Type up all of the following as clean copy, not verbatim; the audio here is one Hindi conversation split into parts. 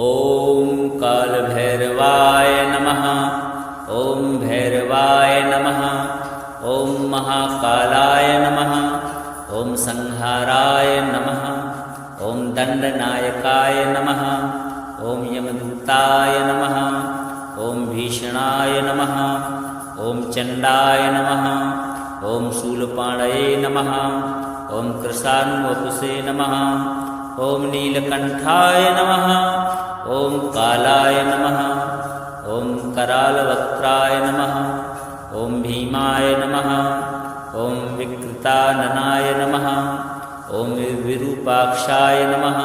ॐ कालभैरवाय नमः। ॐ भैरवाय नमः। ॐ महाकालाय नमः। ॐ संहाराय नमः। ॐ दण्डनायकाय नमः। ॐ यमदूताय नमः। ॐ भीषणाय नमः। ॐ चण्डाय नमः। ॐ शूलपाणये नमः। ॐ कृशानुवपुषे नमः। ॐ नीलकण्ठाय नमः। ॐ कालाय नमः। ॐ करालवक्त्राय नमः। ॐ भीमाय नमः। ॐ विकृताननाय नमः। ॐ विरूपाक्षाय नमः।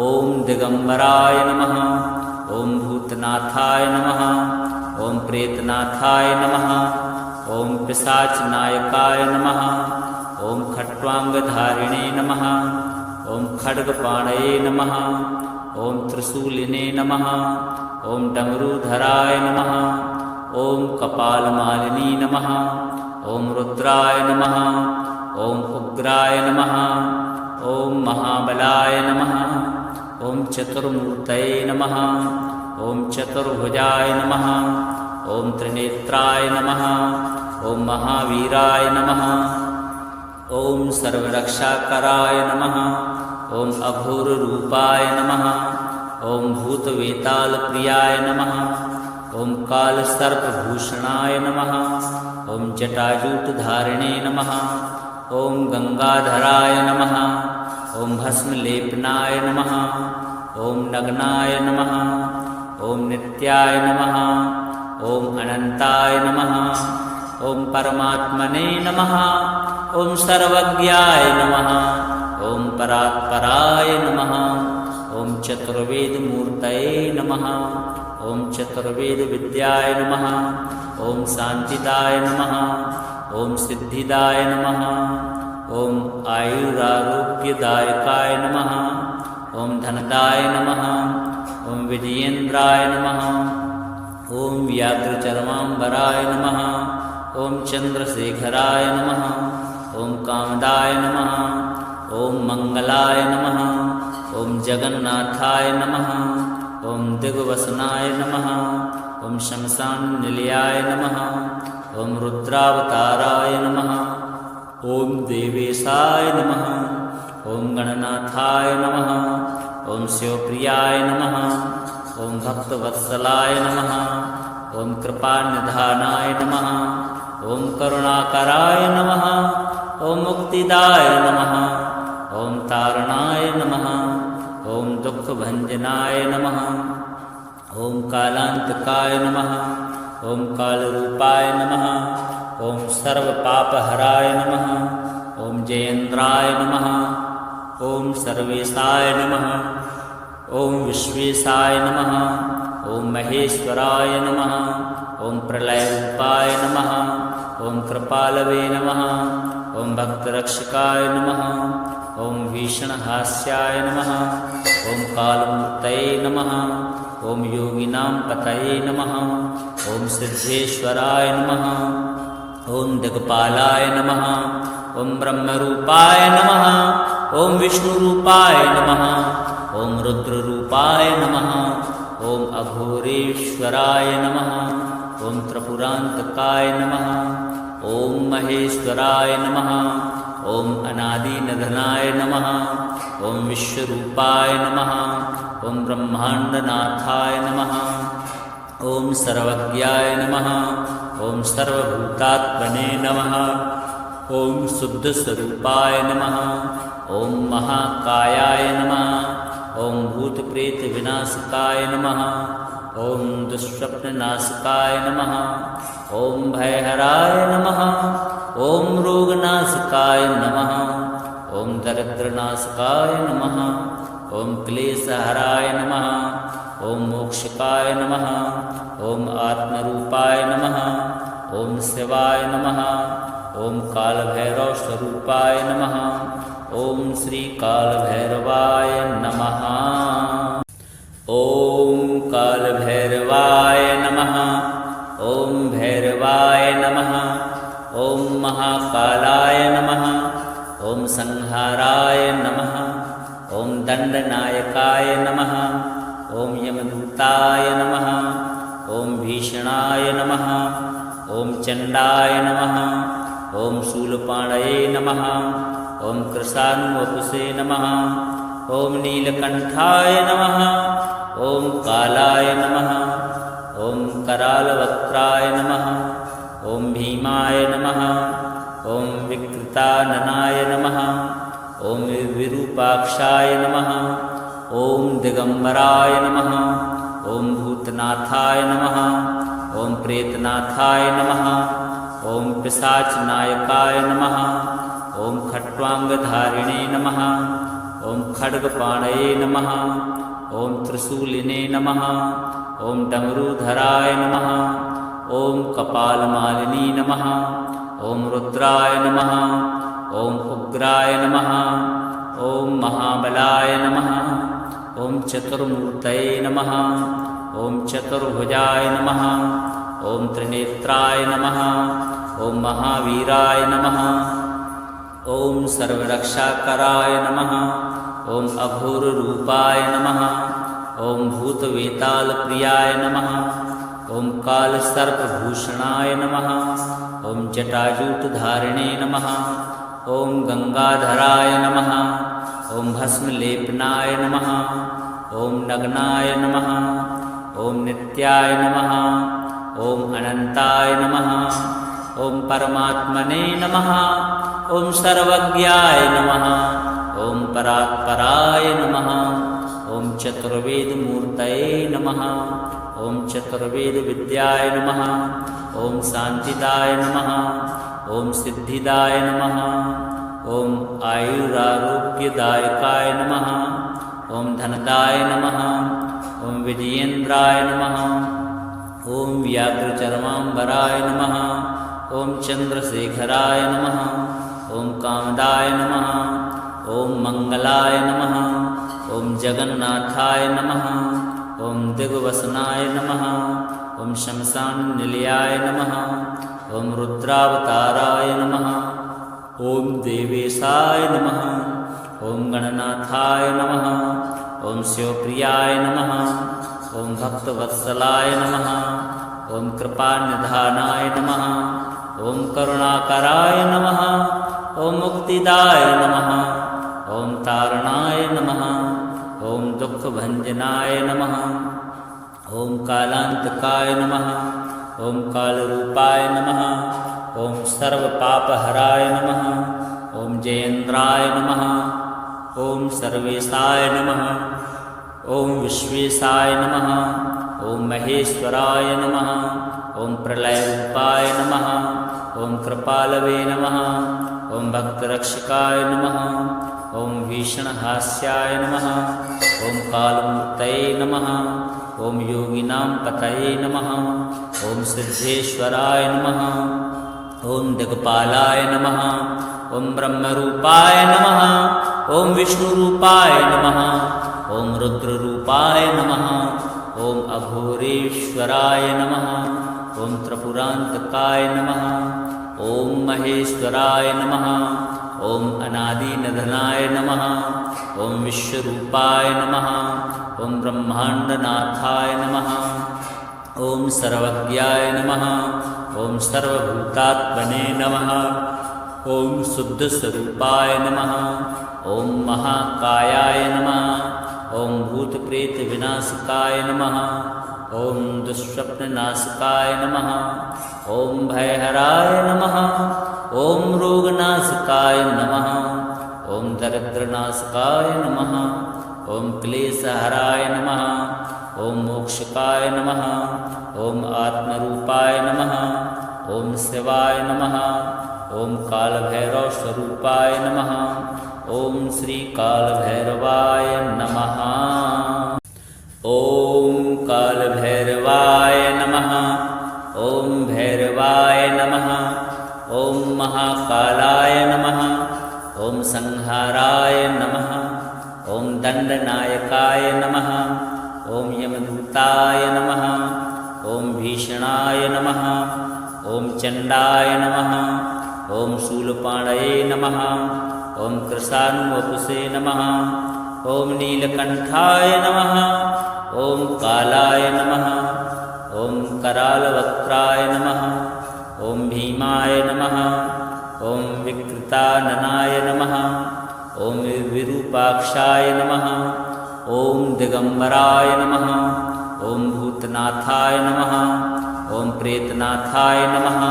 ॐ दिगम्बराय नमः। ॐ भूतनाथाय नमः। ॐ प्रेतनाथाय नमः। ॐ पिशाचनायकाय नमः। ॐ खट्वाङ्गधारिणे नमः। ॐ खड्गपाणये नमः। ॐ त्रिशूलिने नमः। ॐ डमरूधराय नमः। ॐ कपालमालिनी नमः। ॐ रुद्राय नमः। ॐ उग्राय नमः। ॐ महाबलाय नमः। ॐ चतुर्मूर्तये नमः। ॐ चतुर्भुजाय नमः। ॐ त्रिनेत्राय नमः। ॐ महावीराय नमः। ॐ सर्वरक्षाकराय नमः। ॐ अघोररूपाय नमः। ॐ भूतवेतालप्रियाय नमः। ॐ कालसर्पभूषणाय नमः। ॐ जटाजूटधारिणे नमः। ॐ गङ्गाधराय नमः। ॐ भस्मलेपनाय नमः। ॐ नग्नाय नमः। ॐ नित्याय नमः। ॐ अनन्ताय नमः। ॐ परमात्मने नमः। ॐ सर्वज्ञाय नमः। ॐ परात्पराय नमः। ॐ चतुर्वेदमूर्तये नमः। ॐ चतुर्वेदविद्याय नमः। ॐ शान्तिदाय नमः। ॐ सिद्धिदाय नमः। ॐ आयुरारोग्यदायकाय नमः। ॐ धनदाय नमः। ॐ विजयेन्द्राय नमः। ॐ व्याघ्रचर्माम्बराय नमः। ॐ चन्द्रशेखराय नमः। ॐ कामदाय नमः। ॐ मङ्गलाय नमः। ॐ जगन्नाथाय नमः। ॐ दिग्वसनाय नमः। ॐ शमशाननिलयाय नमः। ॐ रुद्रावताराय नमः। ॐ देवेशाय नमः। ॐ गणनाथाय नमः। ॐ शिवप्रियाय नमः। ॐ भक्तवत्सलाय नमः। ॐ कृपानिधानाय नमः। ॐ करुणाकराय नमः। ॐ मुक्तिदाय नमः। ॐ तारणाय नमः। ॐ दुःखभञ्जनाय नमः। ॐ कालान्तकाय नमः। ॐ कालरूपाय नमः। ॐ सर्वपापहराय नमः। ॐ जयेन्द्राय नमः। ॐ सर्वेशाय नमः। ॐ विश्वेशाय नमः। ॐ महेश्वराय नमः। ॐ प्रलयरूपाय नमः। ॐ कृपालवे नमः। ॐ भक्तरक्षकाय नमः। ॐ भीषणहास्याय नमः। ॐ कालमूर्तये नमः। ॐ योगिनां पतये नमः। ॐ सिद्धेश्वराय नमः। ॐ दिक्पालाय नमः। ॐ ब्रह्मरूपाय नमः। ॐ विष्णुरूपाय नमः। ॐ रुद्ररूपाय नमः। ॐ अघोरेश्वराय नमः। ॐ त्रिपुरान्तकाय नमः। ॐ महेश्वराय नमः। ॐ अनादिनिधनाय नमः। ॐ विश्वरूपाय नमः। ॐ ब्रह्माण्डनाथाय नमः। ॐ सर्वज्ञाय नमः। ॐ सर्वभूतात्मने नमः। ॐ शुद्धस्वरूपाय नमः। ॐ महाकायाय नमः। ॐ भूतप्रेतविनाशकाय नमः। ॐ दुःस्वप्ननाशकाय नमः। ॐ भयहराय नमः। ॐ रोगनाशकाय नमः। ॐ दरिद्रनाशकाय नमः। ॐ क्लेशहराय नमः। ॐ मोक्षकाय नमः। ॐ आत्मरूपाय नमः। ॐ शिवाय नमः। ॐ कालभैरवस्वरूपाय नमः। ॐ श्रीकालभैरवाय नमः। ॐ कालभैरवाय नमः। ॐ भैरवाय नमः। ॐ महाकालाय नमः। ॐ संहाराय नमः। ॐ दण्डनायकाय नमः। ॐ यमदूताय नमः। ॐ भीषणाय नमः। ॐ चण्डाय नमः। ॐ शूलपाणये नमः। ॐ कृशानुवपुषे नमः। ॐ नीलकण्ठाय नमः। ॐ कालाय नमः। ॐ करालवक्त्राय नमः। ॐ भीमाय नमः। ॐ विकृताननाय नमः। ॐ विरूपाक्षाय नमः। ॐ दिगम्बराय नमः। ॐ भूतनाथाय नमः। ॐ प्रेतनाथाय नमः। ॐ पिशाचनायकाय नमः। ॐ खट्वाङ्गधारिणे नमः। ॐ खड्गपाणये नमः। ॐ त्रिशूलिने नमः। ॐ डमरूधराय नमः। ॐ कपालमालिनी नमः। ॐ रुद्राय नमः। ॐ उग्राय नमः। ॐ महाबलाय नमः। ॐ चतुर्मूर्तये नमः। ॐ चतुर्भुजाय नमः। ॐ त्रिनेत्राय नमः। ॐ महावीराय नमः। ॐ सर्वरक्षाकराय नमः। ॐ अघोररूपाय नमः। ॐ भूतवेतालप्रियाय नमः। ॐ कालसर्पभूषणाय नमः। ॐ जटाजूटधारिणे नमः। ॐ गङ्गाधराय नमः। ॐ भस्मलेपनाय नमः। ॐ नग्नाय नमः। ॐ नित्याय नमः। ॐ अनन्ताय नमः। ॐ परमात्मने नमः। ॐ सर्वज्ञाय नमः। ॐ परात्पराय नमः। ॐ चतुर्वेदमूर्तये नमः। ॐ चतुर्वेदविद्याय नमः। ॐ शान्तिदाय नमः। ॐ सिद्धिदाय नमः। ॐ आयुरारोग्यदायकाय नमः। ॐ धनदाय नमः। ॐ विजयेन्द्राय नमः। ॐ व्याघ्रचर्माम्बराय नमः। ॐ चन्द्रशेखराय नमः। ॐ कामदाय नमः। ॐ मङ्गलाय नमः। ॐ जगन्नाथाय नमः। ॐ दिग्वसनाय नमः। ॐ शमशाननिलयाय नमः। ॐ रुद्रावताराय नमः। ॐ देवेशाय नमः। ॐ गणनाथाय नमः। ॐ शिवप्रियाय नमः। ॐ भक्तवत्सलाय नमः। ॐ कृपानिधानाय नमः। ॐ करुणाकराय नमः। ॐ मुक्तिदाय नमः। ॐ तारणाय नमः। ॐ दुःखभञ्जनाय नमः। ॐ कालान्तकाय नमः। ॐ कालरूपाय नमः। ॐ सर्वपापहराय नमः। ॐ जयेन्द्राय नमः। ॐ सर्वेशाय नमः। ॐ विश्वेशाय नमः। ॐ महेश्वराय नमः। ॐ प्रलयरूपाय नमः। ॐ कृपालवे नमः। ॐ भक्तरक्षकाय नमः। ॐ भीषणहास्याय नमः। ॐ कालमूर्तये नमः। ॐ योगिनां पतये नमः। ॐ सिद्धेश्वराय नमः। ॐ दिक्पालाय नमः। ॐ ब्रह्मरूपाय नमः। ॐ विष्णुरूपाय नमः। ॐ रुद्ररूपाय नमः। ॐ अघोरेश्वराय नमः। ॐ त्रिपुरान्तकाय नमः। ॐ महेश्वराय नमः। ॐ अनादिनिधनाय नमः। ॐ विश्वरूपाय नमः। ॐ ब्रह्माण्डनाथाय नमः। ॐ सर्वज्ञाय नमः। ॐ सर्वभूतात्मने नमः। ॐ शुद्धस्वरूपाय नमः। ॐ महाकायाय नमः। ॐ भूतप्रेतविनाशकाय नमः। ॐ दुःस्वप्ननाशकाय नमः। ॐ भयहराय नमः। ॐ रोगनाशकाय नमः। ॐ दरिद्रनाशकाय नमः। ॐ क्लेशहराय नमः। ॐ मोक्षकाय नमः। ॐ आत्मरूपाय नमः। ॐ शिवाय नमः। ॐ कालभैरवस्वरूपाय नमः। ॐ श्रीकालभैरवाय नमः। ॐ कालभैरवाय नमः। ॐ भैरवाय नमः। ॐ महाकालाय नमः। ॐ संहाराय नमः। ॐ दण्डनायकाय नमः। ॐ यमदूताय नमः। ॐ भीषणाय नमः। ॐ चण्डाय नमः। ॐ शूलपाणये नमः। ॐ कृशानुवपुषे नमः। ॐ नीलकण्ठाय नमः। ॐ ॐ कालाय नमः। ॐ करालवक्त्राय नमः। ॐ भीमाय नमः। ॐ विकृताननाय नमः। ॐ विरूपाक्षाय नमः। ॐ दिगम्बराय नमः। ॐ भूतनाथाय नमः। ॐ प्रेतनाथाय नमः।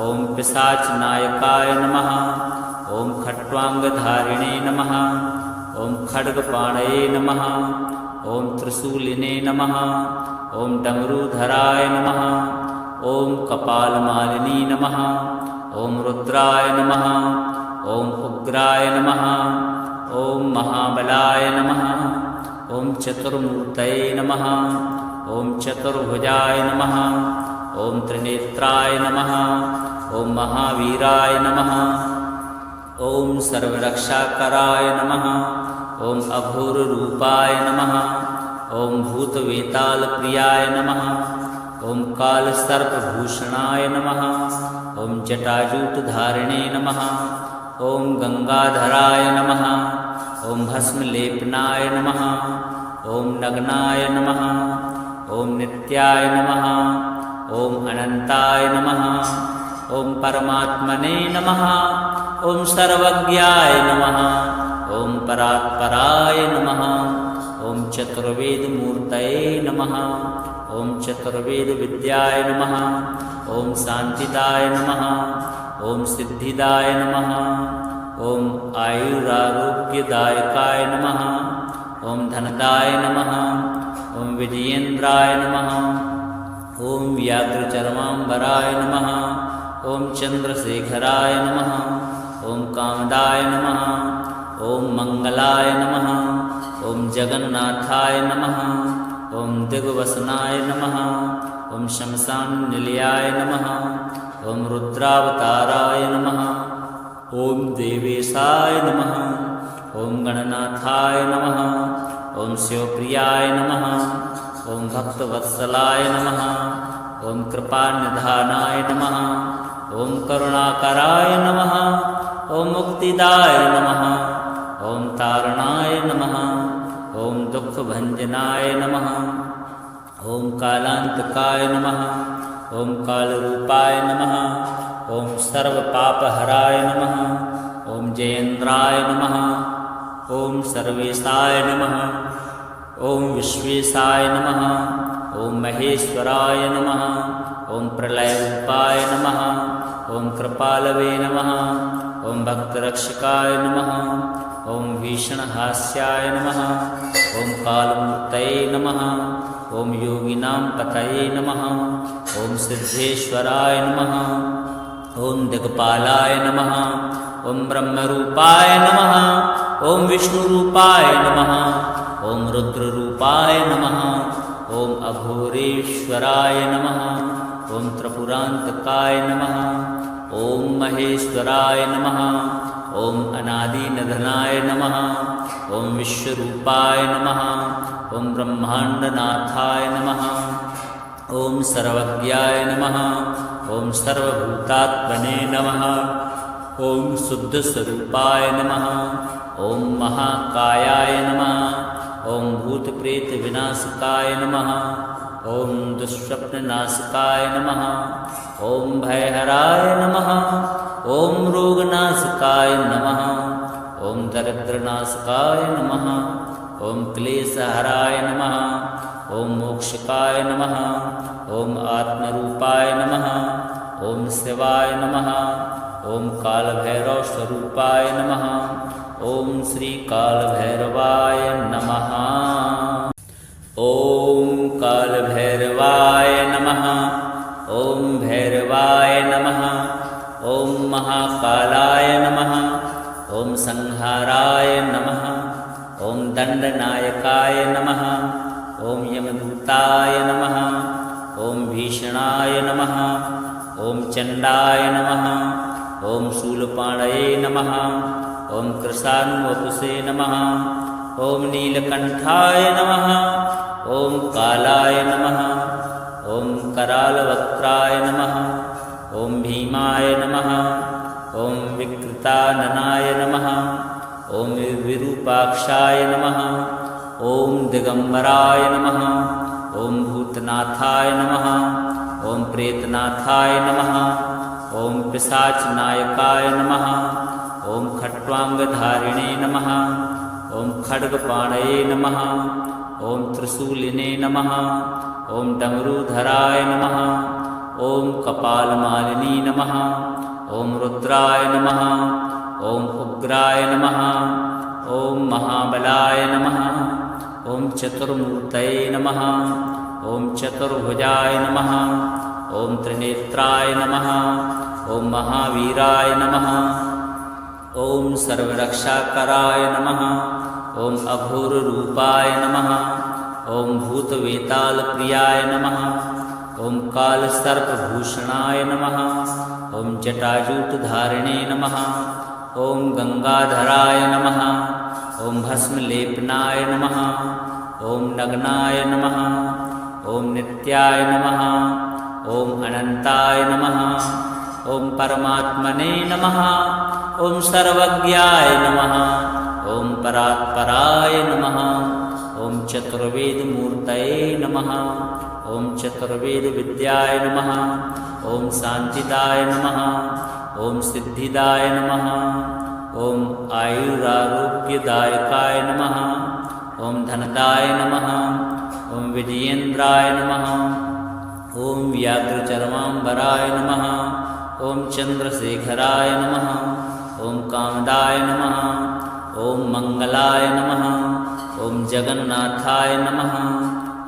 ॐ पिशाचनायकाय नमः। ॐ खट्वाङ्गधारिणे नमः। ॐ खड्गपाणये नमः। ॐ त्रिशूलिने नमः। ॐ डमरूधराय नमः। ॐ कपालमालिनी नमः। ॐ रुद्राय नमः। ॐ उग्राय नमः। ॐ महाबलाय नमः। ॐ चतुर्मूर्तये नमः। ॐ चतुर्भुजाय नमः। ॐ त्रिनेत्राय नमः। ॐ महावीराय नमः। ॐ सर्वरक्षाकराय नमः। ॐ अघोररूपाय नमः। ॐ भूतवेतालप्रियाय नमः। ॐ कालसर्पभूषणाय नमः। ॐ जटाजूटधारिणे नमः। ॐ गंगाधराय नमः। ॐ भस्मलेपनाय नमः। ॐ नग्नाय नमः। ॐ नित्याय नमः। ॐ अनन्ताय नमः। ॐ परमात्मने नमः। ॐ सर्वज्ञाय नमः। ॐ परात्पराय नमः। ॐ चतुर्वेदमूर्तये नमः। ॐ चतुर्वेदविद्याय नमः। ॐ शान्तिदाय नमः। ॐ सिद्धिदाय नमः। ॐ आयुरारोग्यदायकाय नमः। ॐ धनदाय नमः। ॐ विजयेन्द्राय नमः। ॐ व्याघ्रचर्माम्बराय नमः। ॐ चन्द्रशेखराय नमः। ॐ कामदाय नमः। ॐ मङ्गलाय नमः। ॐ जगन्नाथाय नमः। ॐ दिग्वसनाय नमः। ॐ शमशाननिलयाय नमः। ॐ रुद्रावताराय नमः। ॐ देवेशाय नमः। ॐ गणनाथाय नमः। ॐ शिवप्रियाय नमः। ॐ भक्तवत्सलाय नमः। ॐ कृपानिधानाय नमः। ॐ करुणाकराय नमः। ॐ मुक्तिदाय नमः। ॐ तारणाय नमः। ॐ दुःखभञ्जनाय नमः। ॐ कालान्तकाय नमः। ॐ कालरूपाय नमः। ॐ सर्वपापहराय नमः। ॐ जयेन्द्राय नमः। ॐ सर्वेशाय नमः। ॐ विश्वेशाय नमः। ॐ महेश्वराय नमः। ॐ प्रलयरूपाय नमः। ॐ कृपालवे नमः। ॐ भक्तरक्षकाय नमः। ॐ भीषणहास्याय नमः। ॐ कालमूर्तये नमः। ॐ योगिनां पतये नमः। ॐ सिद्धेश्वराय नमः। ॐ दिक्पालाय नमः। ॐ ब्रह्मरूपाय नमः। ॐ विष्णुरूपाय नमः। ॐ रुद्ररूपाय नमः। ॐ अघोरेश्वराय नमः। ॐ त्रिपुरान्तकाय नमः। ॐ महेश्वराय नमः। ॐ अनादिनिधनाय नमः। ॐ विश्वरूपाय नमः। ॐ ब्रह्माण्डनाथाय नमः। ॐ सर्वज्ञाय नमः। ॐ सर्वभूतात्मने नमः। ॐ शुद्धस्वरूपाय नमः। ॐ महाकायाय नमः। ॐ भूतप्रेतविनाशकाय नमः। ॐ दुःस्वप्ननाशकाय नमः। ॐ भयहराय नमः। ॐ रोगनाशकाय नमः। ॐ दरिद्रनाशकाय नमः। ॐ क्लेशहराय नमः। ॐ मोक्षकाय नमः। ॐ आत्मरूपाय नमः। ॐ शिवाय नमः। ॐ कालभैरवस्वरूपाय नमः। ॐ श्रीकालभैरवाय नमः। ॐ कालभैरवाय नमः। ॐ भैरवाय नमः। ॐ महाकालाय नमः। ॐ संहाराय नमः। ॐ दण्डनायकाय नमः। ॐ यमदूताय नमः। ॐ भीषणाय नमः। ॐ चण्डाय नमः। ॐ शूलपाणये नमः। ॐ कृशानुवपुषे नमः। ॐ नीलकण्ठाय नमः। ॐ कालाय नमः। ॐ करालवक्त्राय नमः। ॐ भीमाय नमः। ॐ विकृताननाय नमः। ॐ विरूपाक्षाय नमः। ॐ दिगम्बराय नमः। ॐ भूतनाथाय नमः। ॐ प्रेतनाथाय नमः। ॐ पिशाचनायकाय नमः। ॐ खट्वाङ्गधारिणे नमः। ॐ खड्गपाणये नमः। ॐ त्रिशूलिने नमः। ॐ डमरूधराय नमः। ॐ कपालमालिनी नमः। ॐ रुद्राय नमः। ॐ उग्राय नमः। ॐ महाबलाय नमः। ॐ चतुर्मूर्तये नमः। ॐ चतुर्भुजाय नमः। ॐ त्रिनेत्राय नमः। ॐ महावीराय नमः। ॐ सर्वरक्षाकराय नमः। ॐ अघोररूपाय नमः। ॐ भूतवेतालप्रियाय नमः। ॐ कालसर्पभूषणाय नमः। ॐ जटाजूटधारिणे नमः। ॐ गंगाधराय नमः। ॐ भस्मलेपनाय नमः। ॐ नग्नाय नमः। ॐ नित्याय नमः। ॐ अनन्ताय नमः। ॐ परमात्मने नमः। ॐ सर्वज्ञाय नमः। ॐ परात्पराय नमः। ॐ चतुर्वेदमूर्तये नमः। ॐ चतुर्वेदविद्याय नमः। ॐ शान्तिदाय नमः। ॐ सिद्धिदाय नमः। ॐ आयुरारोग्यदायकाय नमः। ॐ धनदाय नमः। ॐ विजयेन्द्राय नमः। ॐ व्याघ्रचर्माम्बराय नमः। ॐ चन्द्रशेखराय नमः। ॐ कामदाय नमः। ॐ मङ्गलाय नमः। ॐ जगन्नाथाय नमः।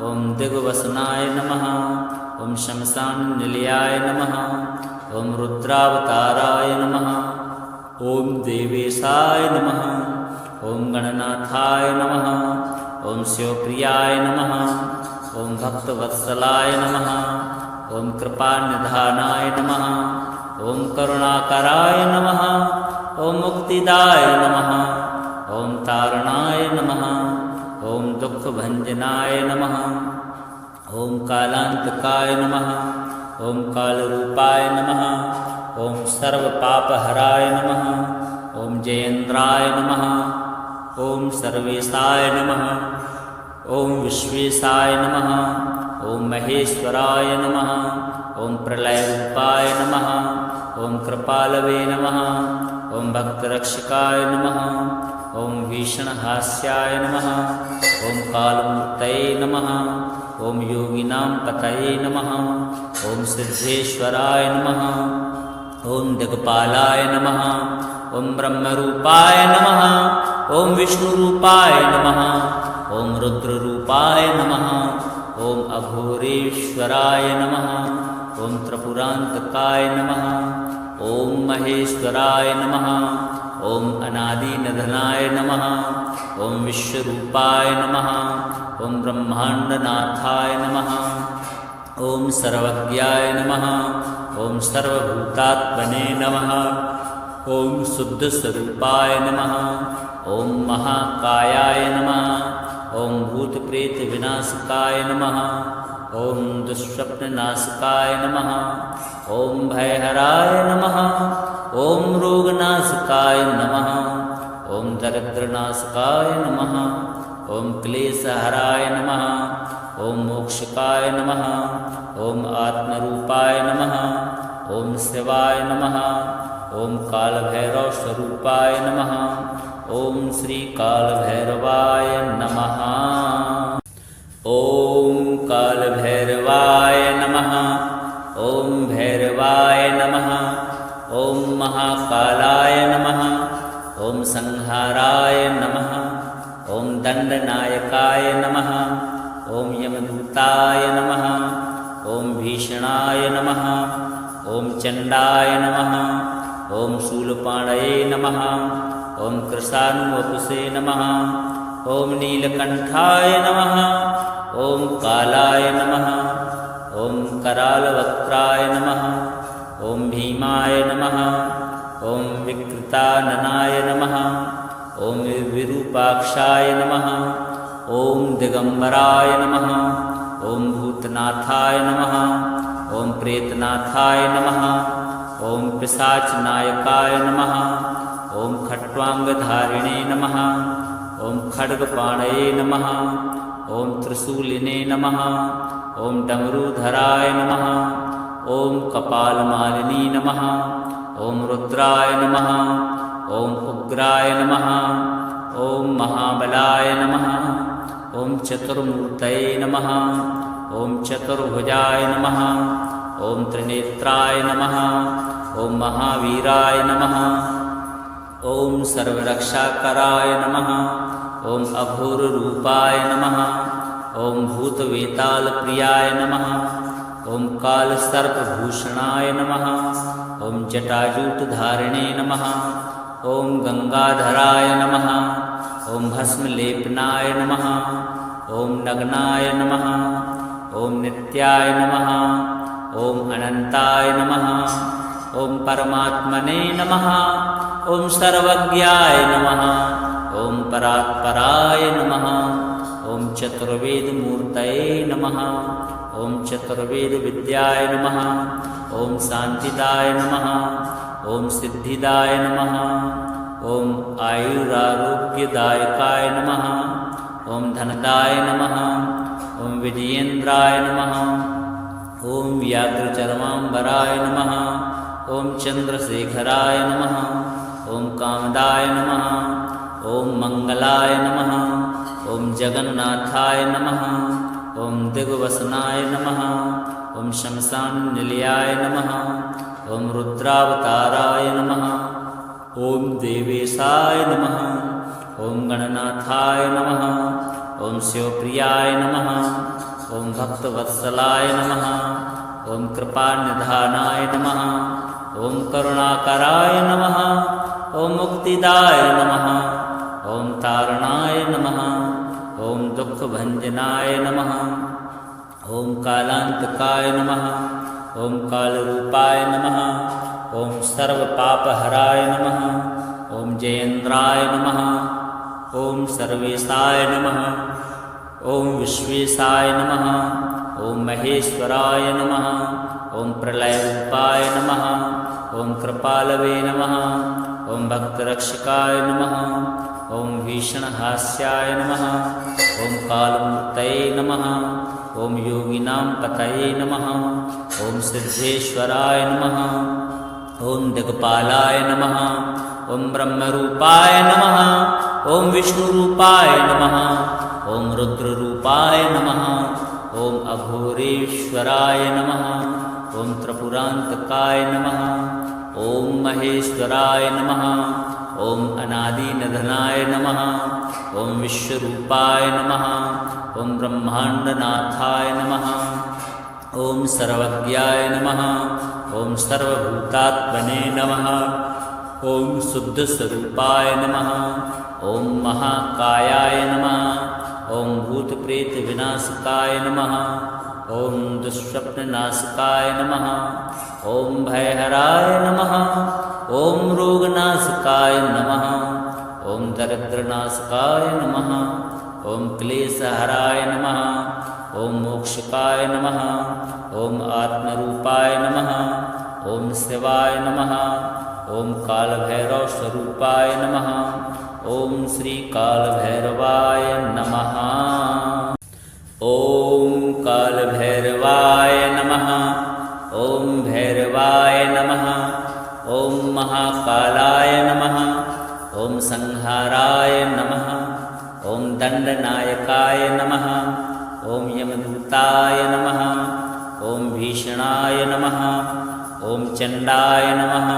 ॐ दिग्वसनाय नमः। ॐ शमशाननिलयाय नमः। ॐ रुद्रावताराय नमः। ॐ देवेशाय नमः। ॐ गणनाथाय नमः। ॐ शिवप्रियाय नमः। ॐ भक्तवत्सलाय नमः। ॐ कृपानिधानाय नमः। ॐ करुणाकराय नमः। ॐ मुक्तिदाय नमः। ॐ तारणाय नमः। ॐ दुःखभञ्जनाय नमः। ॐ कालान्तकाय नमः। ॐ कालरूपाय नमः। ॐ सर्वपापहराय नमः। ॐ जयेन्द्राय नमः। ॐ सर्वेशाय नमः। ॐ विश्वेशाय नमः। ॐ महेश्वराय नमः। ॐ प्रलयरूपाय नमः। ॐ कृपालवे नमः। ॐ भक्तरक्षकाय नमः। ॐ भीषणहास्याय नमः। ॐ कालमूर्तये नमः। ॐ योगिनां पतये नमः। ॐ सिद्धेश्वराय नमः। ॐ दिक्पालाय नमः। ॐ ब्रह्मरूपाय नमः। ॐ विष्णुरूपाय नमः। ॐ रुद्ररूपाय नमः। ॐ अघोरेश्वराय नमः। ॐ त्रिपुरान्तकाय नमः। ॐ महेश्वराय नमः। ॐ अनादिनिधनाय नमः। ॐ विश्वरूपाय नमः। ॐ ब्रह्माण्डनाथाय नमः। ॐ सर्वज्ञाय नमः। ॐ सर्वभूतात्मने नमः। ॐ शुद्धस्वरूपाय नमः। ॐ महाकायाय नमः। ॐ भूतप्रेतविनाशकाय नमः। ॐ दुःस्वप्ननाशकाय नमः। ॐ भयहराय नमः। ॐ रोगनाशकाय नमः। ॐ दरिद्रनाशकाय नमः। ॐ क्लेशहराय नमः। ॐ मोक्षकाय नमः। ॐ आत्मरूपाय नमः। ॐ शिवाय नमः। ॐ कालभैरवस्वरूपाय नमः। ॐ श्रीकालभैरवाय नमः। ॐ कालभैरवाय नमः। ॐ भैरवाय नमः। ॐ महाकालाय नमः। ॐ संहाराय नमः। ॐ दण्डनायकाय नमः। ॐ यमदूताय नमः। ॐ भीषणाय नमः। ॐ चण्डाय नमः। ॐ शूलपाणये नमः। ॐ कृशानुवपुषे नमः। ॐ नीलकण्ठाय नमः। ॐ कालाय नमः। ॐ करालवक्त्राय नमः। ॐ भीमाय नमः। ॐ विकृताननाय नमः। ॐ विरूपाक्षाय नमः। ॐ दिगम्बराय नमः। ॐ भूतनाथाय नमः। ॐ प्रेतनाथाय नमः। ॐ पिशाचनायकाय नमः। ॐ खट्वाङ्गधारिणे नमः। ॐ खड्गपाणये नमः ॐ त्रिशूलिने नमः ॐ डमरूधराय नमः ॐ कपालमालिनी नमः ॐ रुद्राय नमः ॐ उग्राय नमः ॐ महाबलाय नमः ॐ चतुर्मूर्तये नमः ॐ चतुर्भुजाय नमः ॐ त्रिनेत्राय नमः ॐ महावीराय नमः ॐ सर्वरक्षाकराय नमः ॐ अघोररूपाय नमः ॐ भूतवेतालप्रियाय नमः ॐ कालसर्पभूषणाय नमः ॐ जटाजूटधारिणे नमः ॐ गंगाधराय नमः ॐ भस्मलेपनाय नमः ॐ नग्नाय नमः ॐ नित्याय नमः ॐ अनन्ताय नमः ॐ परमात्मने नमः ॐ सर्वज्ञाय नमः ॐ परात्पराय नमः ॐ चतुर्वेदमूर्तये नमः ॐ चतुर्वेदविद्याय नमः ॐ शान्तिदाय नमः ॐ सिद्धिदाय नमः ॐ आयुरारोग्यदायकाय नमः ॐ धनदाय नमः ॐ विजयेन्द्राय नमः ॐ व्याघ्रचर्माम्बराय नमः ॐ चन्द्रशेखराय नमः ॐ कामदाय नमः ॐ मङ्गलाय नमः ॐ जगन्नाथाय नमः ॐ दिग्वसनाय नमः ॐ शमशाननिलयाय नमः ॐ रुद्रावताराय नमः ॐ देवेशाय नमः ॐ गणनाथाय नमः ॐ शिवप्रियाय नमः ॐ भक्तवत्सलाय नमः ॐ कृपानिधानाय नमः ॐ करुणाकराय नमः ॐ मुक्तिदाय नमः ॐ तारणाय नमः ॐ दुःखभञ्जनाय नमः ॐ कालान्तकाय नमः ॐ कालरूपाय नमः ॐ सर्वपापहराय नमः ॐ जयेन्द्राय नमः ॐ सर्वेशाय नमः ॐ विश्वेशाय नमः ॐ महेश्वराय नमः ॐ प्रलयरूपाय नमः ॐ कृपालवे नमः ॐ भक्तरक्षकाय नमः ॐ भीषणहास्याय नमः ॐ कालमूर्तये नमः ॐ योगिनां पतये नमः ॐ सिद्धेश्वराय नमः ॐ दिक्पालाय नमः ॐ ब्रह्मरूपाय नमः ॐ विष्णुरूपाय नमः ॐ रुद्ररूपाय नमः ॐ अघोरेश्वराय नमः ॐ त्रिपुरान्तकाय नमः ॐ महेश्वराय नमः ॐ अनादिनिधनाय नमः ॐ विश्वरूपाय नमः ॐ ब्रह्माण्डनाथाय नमः ॐ सर्वज्ञाय नमः ॐ सर्वभूतात्मने नमः ॐ शुद्धस्वरूपाय नमः ॐ महाकायाय नमः ॐ भूतप्रेतविनाशकाय नमः ॐ दुःस्वप्ननाशकाय नमः ॐ भयहराय नमः ॐ रोगनाशकाय नमः ॐ दरिद्रनाशकाय नमः ॐ क्लेशहराय नमः ॐ मोक्षकाय नमः ॐ आत्मरूपाय नमः ॐ शिवाय नमः ॐ कालभैरवस्वरूपाय नमः ॐ श्रीकालभैरवाय नमः ॐ कालभैरवाय नमः ॐ भैरवाय नमः ॐ महाकालाय नमः ॐ संहाराय नमः ॐ दण्डनायकाय नमः ॐ यमदूताय नमः ॐ भीषणाय नमः ॐ चण्डाय नमः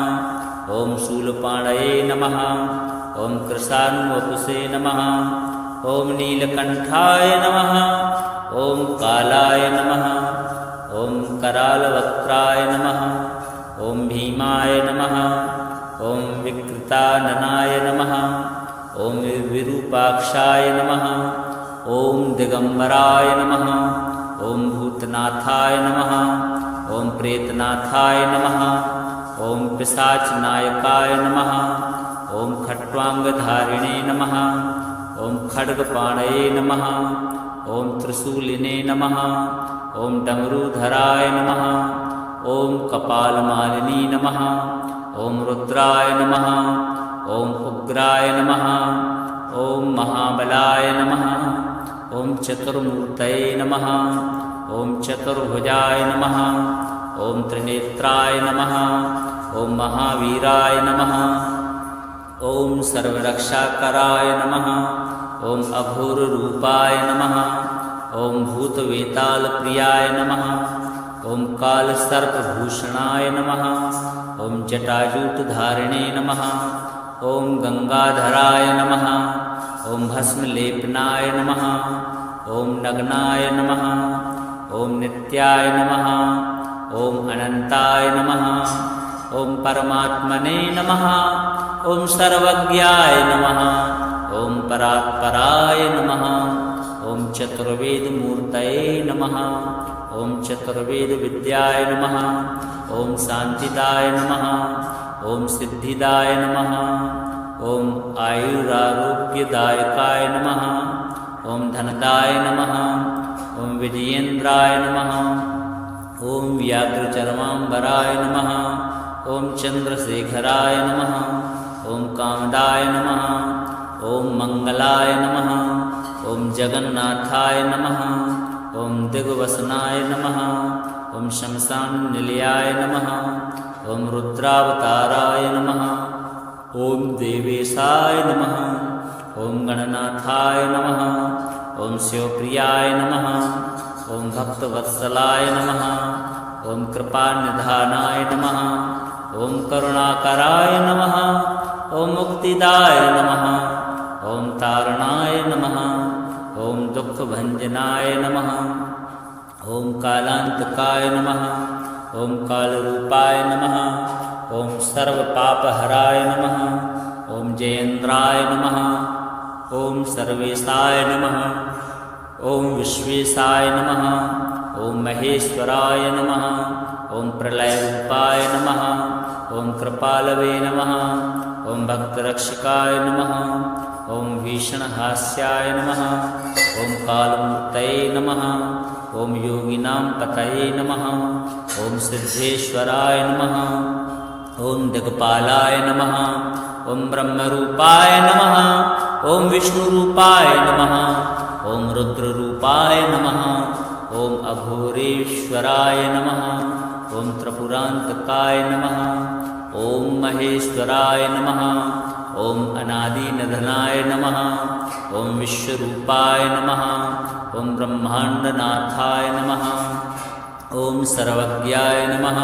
ॐ शूलपाणये नमः ॐ कृशानुवपुषे नमः ॐ नीलकण्ठाय नमः ॐ कालाय नमः ॐ करालवक्त्राय नमः ॐ भीमाय नमः ॐ विकृताननाय नमः ॐ विरूपाक्षाय नमः ॐ दिगम्बराय नमः ॐ भूतनाथाय नमः ॐ प्रेतनाथाय नमः ॐ पिशाचनायकाय नमः ॐ खट्वाङ्गधारिणे नमः ॐ खड्गपाणये नमः ॐ त्रिशूलिने नमः ॐ डमरूधराय नमः ॐ कपालमालिनी नमः ॐ रुद्राय नमः ॐ उग्राय नमः ॐ महाबलाय नमः। ॐ चतुर्मूर्तये नमः। ॐ चतुर्भुजाय नमः। ॐ त्रिनेत्राय नमः। ॐ महावीराय नमः। ॐ सर्वरक्षाकराय नमः। ॐ अघोररूपाय नमः। ॐ भूतवेतालप्रियाय नमः। ॐ कालसर्पभूषणाय नमः। ॐ जटाजूटधारिणे नमः। ॐ गंगाधराय नमः। ॐ भस्मलेपनाय नमः। ॐ नग्नाय नमः। ॐ नित्याय नमः। ॐ अनन्ताय नमः। ॐ परमात्मने नमः। ॐ सर्वज्ञाय नमः। ॐ परात्पराय नमः। ॐ चतुर्वेदमूर्तये नमः। ॐ चतुर्वेदविद्याय नमः। ॐ शान्तिदाय नमः। ॐ सिद्धिदाय नमः। ॐ आयुरारोग्यदायकाय नमः। ॐ धनदाय नमः। ॐ विजयेन्द्राय नमः। ॐ व्याघ्रचर्माम्बराय नमः। ॐ चन्द्रशेखराय नमः। ॐ कामदाय नमः। ॐ मङ्गलाय नमः। ॐ जगन्नाथाय नमः। ॐ दिग्वसनाय नमः। ॐ शमशाननिलयाय नमः। ॐ रुद्रावताराय नमः। ॐ देवेशाय नमः। ॐ गणनाथाय नमः। ॐ शिवप्रियाय नमः। ॐ भक्तवत्सलाय नमः। ॐ कृपानिधानाय नमः। ॐ करुणाकराय नमः। ॐ मुक्तिदाय नमः। ॐ तारणाय नमः। ॐ दुःखभञ्जनाय नमः। ॐ कालान्तकाय नमः। ॐ कालरूपाय नमः। ॐ सर्वपापहराय नमः। ॐ जयेन्द्राय नमः। ॐ सर्वेशाय नमः। ॐ विश्वेशाय नमः। ॐ महेश्वराय नमः। ॐ प्रलयरूपाय नमः। ॐ कृपालवे नमः। ॐ भक्तरक्षकाय नमः। ॐ भीषणहास्याय नमः। ॐ कालमूर्तये नमः। ॐ योगिनां पतये नमः। ॐ सिद्धेश्वराय नमः। ॐ दिक्पालाय नमः। ॐ ब्रह्मरूपाय नमः। ॐ विष्णुरूपाय नमः। ॐ रुद्ररूपाय नमः। ॐ अघोरेश्वराय नमः। ॐ त्रिपुरान्तकाय नमः। ॐ महेश्वराय नमः। ॐ अनादिनिधनाय नमः। ॐ विश्वरूपाय नमः। ॐ ब्रह्माण्डनाथाय नमः। ॐ सर्वज्ञाय नमः।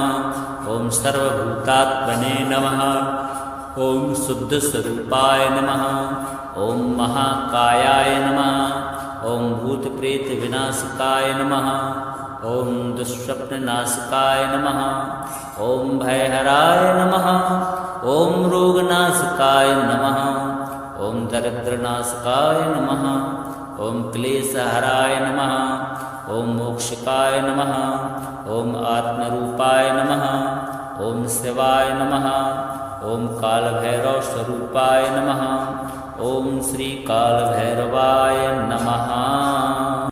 ॐ सर्वभूतात्मने नमः। ॐ शुद्धस्वरूपाय नमः। ॐ महाकायाय नमः। ॐ भूतप्रेतविनाशकाय नमः। ॐ दुःस्वप्ननाशकाय नमः। ॐ भयहराय नमः। ॐ रोगनाशकाय नमः। ॐ दरिद्रनाशकाय नमः। ॐ क्लेशहराय नमः। ॐ मोक्षकाय नमः। ॐ आत्मरूपाय नमः। ॐ शिवाय नमः। ॐ कालभैरवस्वरूपाय नमः। ॐ श्रीकालभैरवाय नमः।